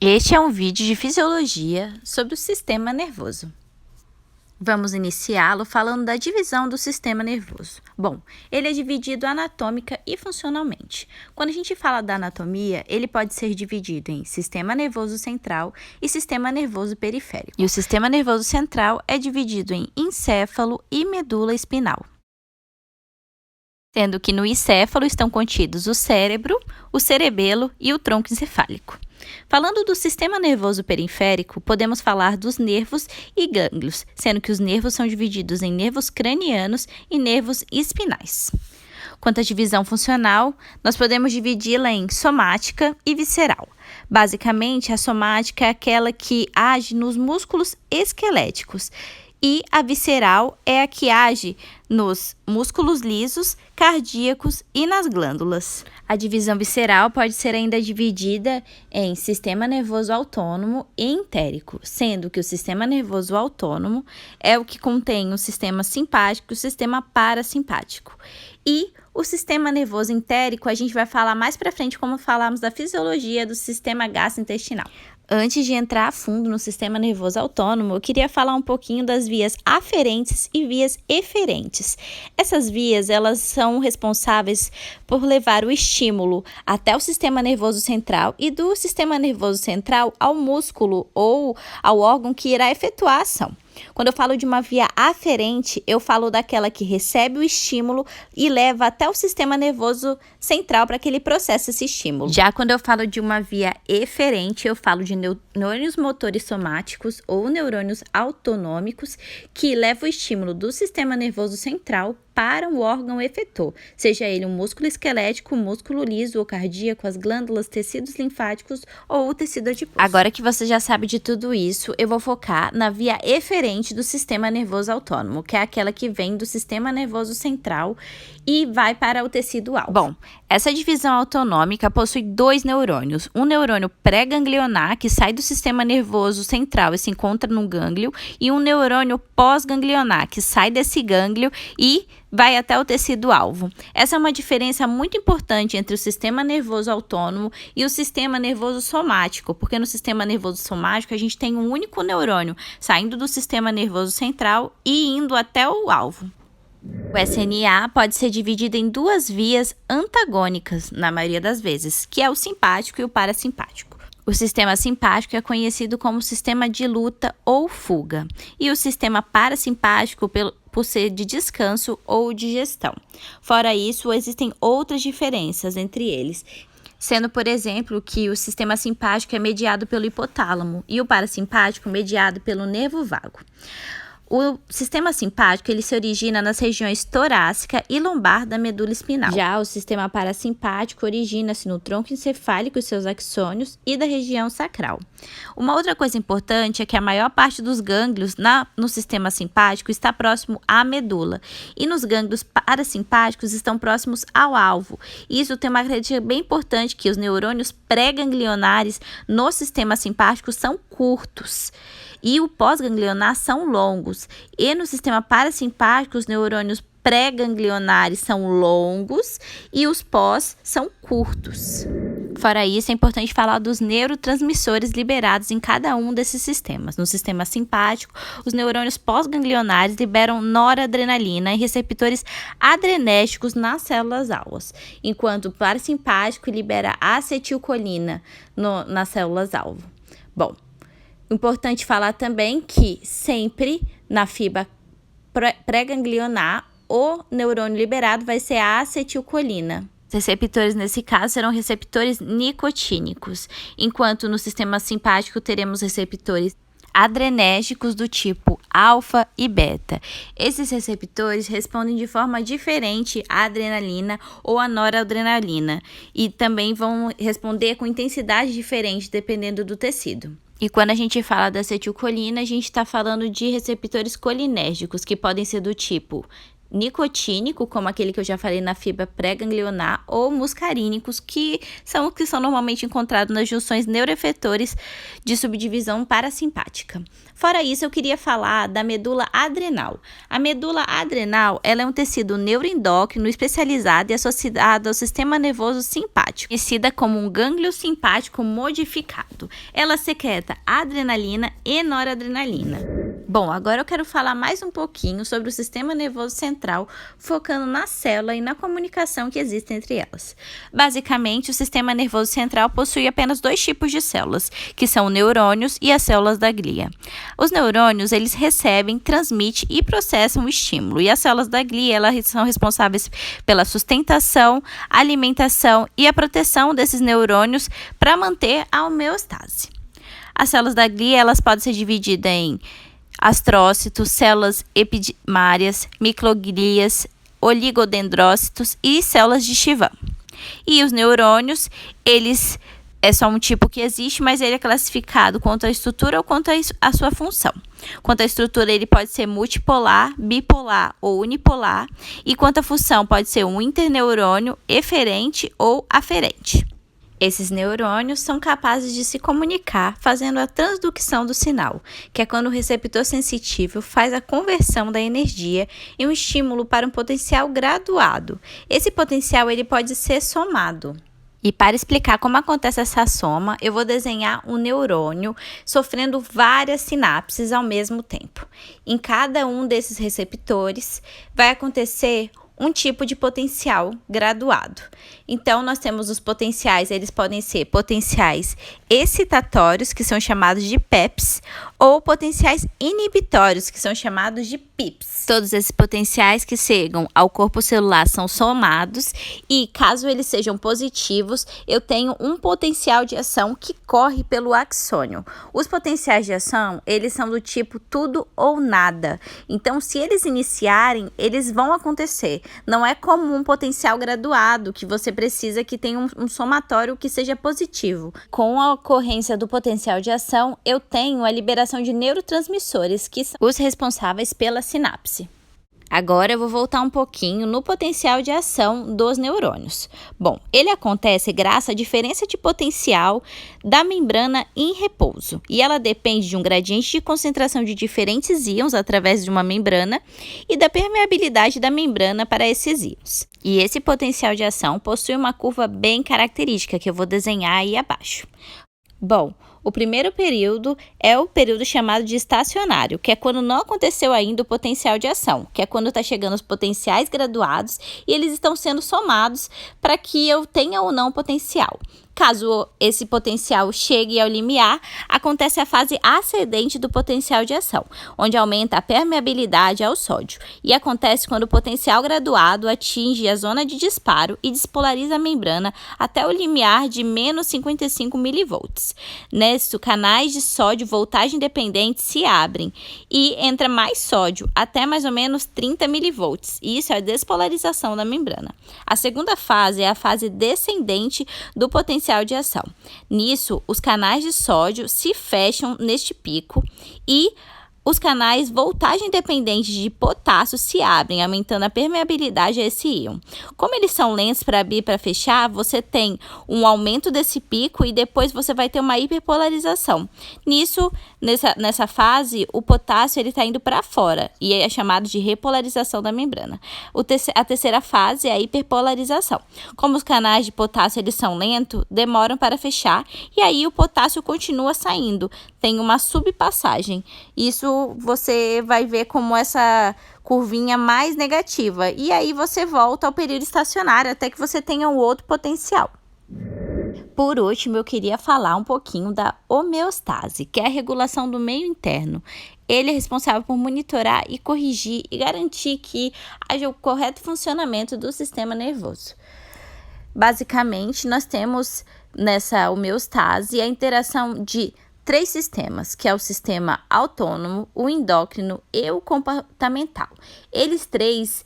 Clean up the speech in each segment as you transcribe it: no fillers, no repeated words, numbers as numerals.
Este é um vídeo de fisiologia sobre o sistema nervoso. Vamos iniciá-lo falando da divisão do sistema nervoso. Bom, ele é dividido anatômica e funcionalmente. Quando a gente fala da anatomia, ele pode ser dividido em sistema nervoso central e sistema nervoso periférico. E o sistema nervoso central é dividido em encéfalo e medula espinal, sendo que no encéfalo estão contidos o cérebro, o cerebelo e o tronco encefálico. Falando do sistema nervoso periférico, podemos falar dos nervos e gânglios, sendo que os nervos são divididos em nervos cranianos e nervos espinais. Quanto à divisão funcional, nós podemos dividi-la em somática e visceral. Basicamente, a somática é aquela que age nos músculos esqueléticos, e a visceral é a que age nos músculos lisos, cardíacos e nas glândulas. A divisão visceral pode ser ainda dividida em sistema nervoso autônomo e entérico, sendo que o sistema nervoso autônomo é o que contém o sistema simpático e o sistema parasimpático. E o sistema nervoso entérico a gente vai falar mais para frente como falamos da fisiologia do sistema gastrointestinal. Antes de entrar a fundo no sistema nervoso autônomo, eu queria falar um pouquinho das vias aferentes e vias eferentes. Essas vias, elas são responsáveis por levar o estímulo até o sistema nervoso central e do sistema nervoso central ao músculo ou ao órgão que irá efetuar a ação. Quando eu falo de uma via aferente, eu falo daquela que recebe o estímulo e leva até o sistema nervoso central para que ele processe esse estímulo. Já quando eu falo de uma via eferente, eu falo de neurônios motores somáticos ou neurônios autonômicos que levam o estímulo do sistema nervoso central para o órgão efetor, seja ele um músculo esquelético, músculo liso ou cardíaco, as glândulas, tecidos linfáticos ou o tecido adiposo. Agora que você já sabe de tudo isso, eu vou focar na via eferente do sistema nervoso autônomo, que é aquela que vem do sistema nervoso central e vai para o tecido alvo. Bom, essa divisão autonômica possui dois neurônios, um neurônio pré-ganglionar, que sai do sistema nervoso central e se encontra no gânglio, e um neurônio pós-ganglionar, que sai desse gânglio e vai até o tecido alvo. Essa é uma diferença muito importante entre o sistema nervoso autônomo e o sistema nervoso somático, porque no sistema nervoso somático a gente tem um único neurônio saindo do sistema nervoso central e indo até o alvo. O SNA pode ser dividido em duas vias antagônicas, na maioria das vezes, que é o simpático e o parasimpático. O sistema simpático é conhecido como sistema de luta ou fuga, e o sistema parasimpático por ser de descanso ou digestão. Fora isso, existem outras diferenças entre eles, sendo, por exemplo, que o sistema simpático é mediado pelo hipotálamo e o parasimpático mediado pelo nervo vago. O sistema simpático ele se origina nas regiões torácica e lombar da medula espinal. Já o sistema parasimpático origina-se no tronco encefálico e seus axônios e da região sacral. Uma outra coisa importante é que a maior parte dos gânglios no sistema simpático está próximo à medula e nos gânglios parasimpáticos estão próximos ao alvo. Isso tem uma característica bem importante, que os neurônios pré-ganglionares no sistema simpático são curtos e o pós-ganglionar são longos. E no sistema parasimpático, os neurônios pré-ganglionares são longos e os pós são curtos. Fora isso, é importante falar dos neurotransmissores liberados em cada um desses sistemas. No sistema simpático, os neurônios pós-ganglionares liberam noradrenalina e receptores adrenérgicos nas células alvas, enquanto o parasimpático libera acetilcolina nas células alvo. Bom, importante falar também que sempre na fibra pré-ganglionar, o neurônio liberado vai ser a acetilcolina. Os receptores, nesse caso, serão receptores nicotínicos, enquanto no sistema simpático teremos receptores adrenérgicos do tipo alfa e beta. Esses receptores respondem de forma diferente à adrenalina ou à noradrenalina e também vão responder com intensidade diferente dependendo do tecido. E quando a gente fala da acetilcolina, a gente está falando de receptores colinérgicos, que podem ser do tipo nicotínico, como aquele que eu já falei na fibra pré-ganglionar, ou muscarínicos, que são normalmente encontrados nas junções neuroefetores de subdivisão parasimpática. Fora isso, eu queria falar da medula adrenal. A medula adrenal, ela é um tecido neuroendócrino especializado e associado ao sistema nervoso simpático, conhecida como um gânglio simpático modificado. Ela secreta adrenalina e noradrenalina. Bom, agora eu quero falar mais um pouquinho sobre o sistema nervoso central, focando na célula e na comunicação que existe entre elas. Basicamente, o sistema nervoso central possui apenas 2 tipos de células, que são neurônios e as células da glia. Os neurônios, eles recebem, transmitem e processam o estímulo, e as células da glia, elas são responsáveis pela sustentação, alimentação e a proteção desses neurônios para manter a homeostase. As células da glia, elas podem ser divididas em astrócitos, células epidimárias, microglias, oligodendrócitos e células de Schwann. E os neurônios, eles é só um tipo que existe, mas ele é classificado quanto à estrutura ou quanto à sua função. Quanto à estrutura, ele pode ser multipolar, bipolar ou unipolar, e quanto à função, pode ser um interneurônio eferente ou aferente. Esses neurônios são capazes de se comunicar fazendo a transdução do sinal, que é quando o receptor sensitivo faz a conversão da energia em um estímulo para um potencial graduado. Esse potencial ele pode ser somado. E para explicar como acontece essa soma, eu vou desenhar um neurônio sofrendo várias sinapses ao mesmo tempo. Em cada um desses receptores vai acontecer um tipo de potencial graduado. Então, nós temos os potenciais, eles podem ser potenciais excitatórios, que são chamados de PEPs, ou potenciais inibitórios, que são chamados de PIPs. Todos esses potenciais que chegam ao corpo celular são somados e, caso eles sejam positivos, eu tenho um potencial de ação que corre pelo axônio. Os potenciais de ação, eles são do tipo tudo ou nada. Então, se eles iniciarem, eles vão acontecer. Não é como um potencial graduado, que você precisa que tenha um somatório que seja positivo. Com a ocorrência do potencial de ação, eu tenho a liberação de neurotransmissores, que são os responsáveis pela sinapse. Agora eu vou voltar um pouquinho no potencial de ação dos neurônios. Bom, ele acontece graças à diferença de potencial da membrana em repouso. E ela depende de um gradiente de concentração de diferentes íons através de uma membrana e da permeabilidade da membrana para esses íons. E esse potencial de ação possui uma curva bem característica que eu vou desenhar aí abaixo. Bom, o primeiro período é o período chamado de estacionário, que é quando não aconteceu ainda o potencial de ação, que é quando está chegando os potenciais graduados e eles estão sendo somados para que eu tenha ou não potencial. Caso esse potencial chegue ao limiar, acontece a fase ascendente do potencial de ação, onde aumenta a permeabilidade ao sódio. E acontece quando o potencial graduado atinge a zona de disparo e despolariza a membrana até o limiar de menos 55 mV. Nesse, canais de sódio voltagem dependente se abrem e entra mais sódio, até mais ou menos 30 mV. E isso é a despolarização da membrana. A segunda fase é a fase descendente do potencial de ação. Nisso, os canais de sódio se fecham neste pico e os canais voltagem dependentes de potássio se abrem, aumentando a permeabilidade a esse íon. Como eles são lentos para abrir e para fechar, você tem um aumento desse pico e depois você vai ter uma hiperpolarização. Nisso, nessa fase, o potássio está indo para fora e é chamado de repolarização da membrana. A terceira fase é a hiperpolarização. Como os canais de potássio eles são lentos, demoram para fechar e aí o potássio continua saindo. Tem uma subpassagem. Isso você vai ver como essa curvinha mais negativa. E aí você volta ao período estacionário até que você tenha um outro potencial. Por último, eu queria falar um pouquinho da homeostase, que é a regulação do meio interno. Ele é responsável por monitorar e corrigir e garantir que haja o correto funcionamento do sistema nervoso. Basicamente, nós temos nessa homeostase a interação de 3 sistemas, que é o sistema autônomo, o endócrino e o comportamental. Eles 3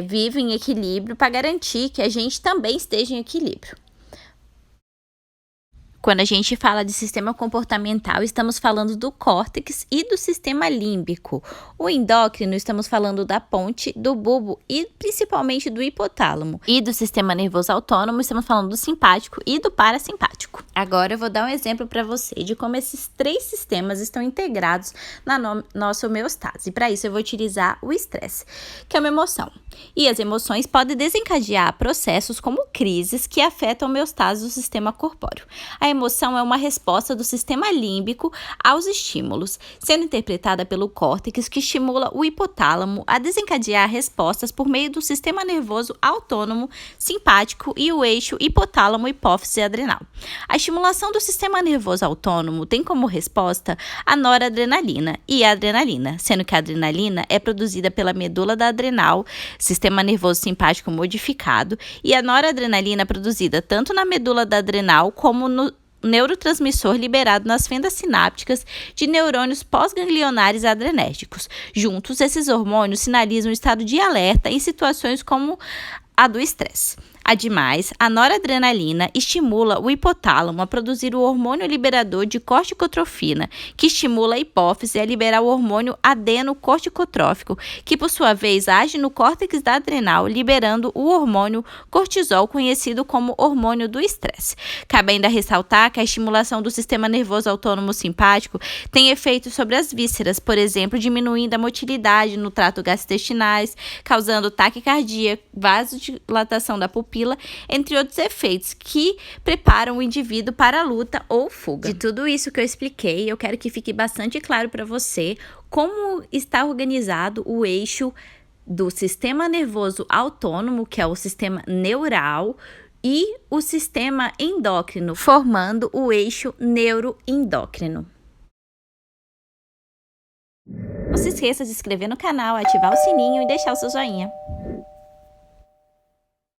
vivem em equilíbrio para garantir que a gente também esteja em equilíbrio. Quando a gente fala de sistema comportamental, estamos falando do córtex e do sistema límbico. O endócrino, estamos falando da ponte, do bulbo e principalmente do hipotálamo. E do sistema nervoso autônomo, estamos falando do simpático e do parasimpático. Agora eu vou dar um exemplo para você de como esses três sistemas estão integrados na nossa homeostase. Para isso eu vou utilizar o estresse, que é uma emoção. E as emoções podem desencadear processos como crises que afetam a homeostase do sistema corpóreo. A emoção é uma resposta do sistema límbico aos estímulos, sendo interpretada pelo córtex, que estimula o hipotálamo a desencadear respostas por meio do sistema nervoso autônomo, simpático e o eixo hipotálamo-hipófise adrenal. A estimulação do sistema nervoso autônomo tem como resposta a noradrenalina e a adrenalina, sendo que a adrenalina é produzida pela medula da adrenal, sistema nervoso simpático modificado, e a noradrenalina é produzida tanto na medula da adrenal como no neurotransmissor liberado nas fendas sinápticas de neurônios pós-ganglionares adrenérgicos. Juntos, esses hormônios sinalizam o estado de alerta em situações como a do estresse. Ademais, a noradrenalina estimula o hipotálamo a produzir o hormônio liberador de corticotrofina, que estimula a hipófise a liberar o hormônio adenocorticotrófico, que por sua vez age no córtex da adrenal, liberando o hormônio cortisol, conhecido como hormônio do estresse. Cabe ainda ressaltar que a estimulação do sistema nervoso autônomo simpático tem efeitos sobre as vísceras, por exemplo, diminuindo a motilidade no trato gastrointestinais, causando taquicardia, vasodilatação da pupila, entre outros efeitos que preparam o indivíduo para a luta ou fuga. De tudo isso que eu expliquei, eu quero que fique bastante claro para você como está organizado o eixo do sistema nervoso autônomo, que é o sistema neural, e o sistema endócrino, formando o eixo neuroendócrino. Não se esqueça de se inscrever no canal, ativar o sininho e deixar o seu joinha.